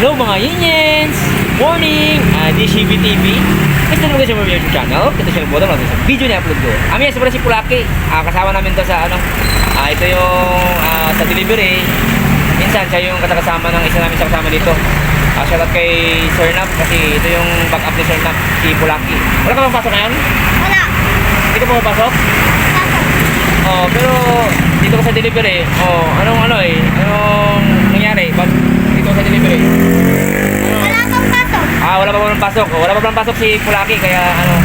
Hello mga Yiniens! Morning! DCB TV. Gusto naman kayo sa mga YouTube channel. Ito siya nagbuodang natin sa video na upload ko. Amin, sobrang si Pulaki. Kasama namin to sa ito yung sa delivery. Minsan siya yung kasama ng isa namin sa kasama dito. Shoutout kay Sir Nap kasi ito yung backup ni Sir Nap, si Pulaki. Wala ka bang pasok ngayon? Wala. Hindi ka pa mapasok? Pasok. Oh, pero dito ka sa delivery. Oh, anong nangyari? Ba't dito ka sa delivery? Wala kang pasok. Wala pa bang pasok. Oh, wala pa bang pasok si Pulaki kaya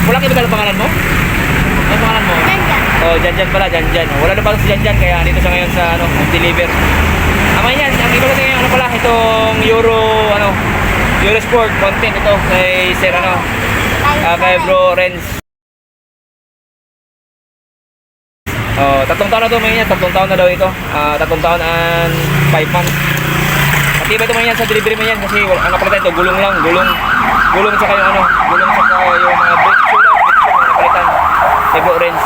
Pulaki ba ang pangalan mo? Ano pangalan mo? Janjan. Oh, Janjan pala, Janjan. Wala na pasok si Janjan kaya dito siya ngayon sa deliver. Yan, ang iba natin ngayon pala itong Euro Sport content ito kay Sir kay Bro Renz. Oh, 3 taon na to mga yan, 3 taon na daw ito. 3 taon and 5 months. Matibay ito mga yan sa delivery mga yan kasi ang napalitan ito, gulong lang, gulong sa kayo gulong sa yung mga brake shoe ang napalitan. Kay Bro Renz.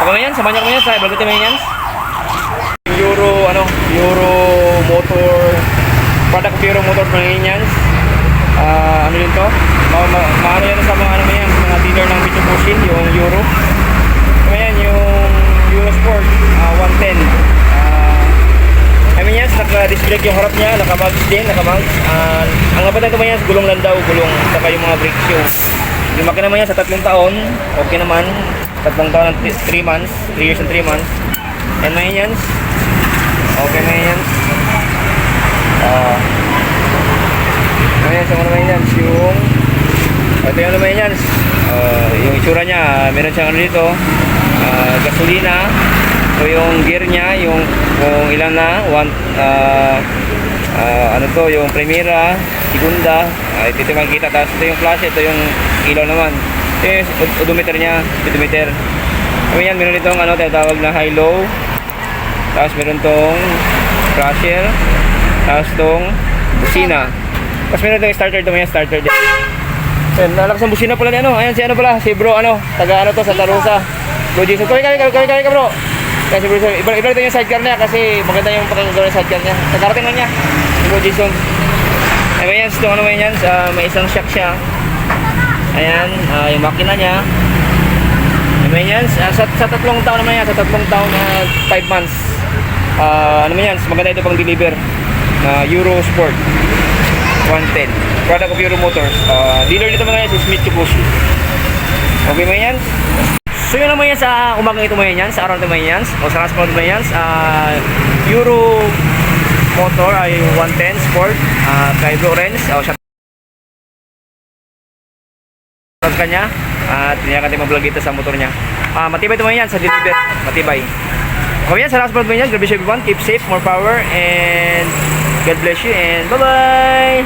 Okay mga yan, samahan niyo mga yan sa vlog natin mga yan. Euro motor, product of Euro motor mga yan. Ano yun to? Maano yan sa mga mga dealer ng Mitsubishi, yung Euro. Ayan yung Euro Sport 110. Yes, naka-display yung harap niya, naka-mags din, naka-mags. Ang kapatid ko yan, gulong lang daw, gulong, saka yung mga brake shoes. Yung makina naman yan sa 3 taon, okay naman. 3 taon and 3 months, 3 years and 3 months. And may yan. Okay na yan. Ayan, sa mga naman yan, yung ito yung naman yan. Yung itsura niya, meron siyang dito, gasolina. So yung gear niya, yung ilan na, yung primera, segunda, ito yung makikita. Tapos ito yung flash, ito yung ilaw naman. Ito yung odometer niya, speedometer. So yan, meron itong tinatawag na high-low. Tapos meron tong crusher. Tapos tong busina. Tapos meron itong starter, ito may starter din. Ayan, nalakas ang busina pala ni ayan si si bro, taga to sa Tarusa. Bro Jason, kaway ka bro. Kasi bro, iba ito yung sidecar niya kasi maganda yung pakagagawa ng sidecar niya. Nagkarating lang niya. Bro Jason. Ayan, ito yan, may isang shock siya. Ayan, yung makina niya. Ayan, sa 3 taon naman yan, sa 3 taon at 5 months. Yan, maganda ito pang deliver na Euro Sport 110. Product of Euro Motors. Dealer nito mga yan si Mitsubishi. Okay mga yan. So yun naman yan sa umagang ito mga yan, sa araw ito mga yan, o sa transport mga yan, Euro Motor ay 110 Sport kay Bro Renz. Shoutout kanya at tiniyak natin mag-vlog dito sa motor niya. Matibay ito mga yan sa deliver, matibay. Okay yan, sa transport mga yan, grabe everyone, keep safe, more power, and God bless you, and bye bye.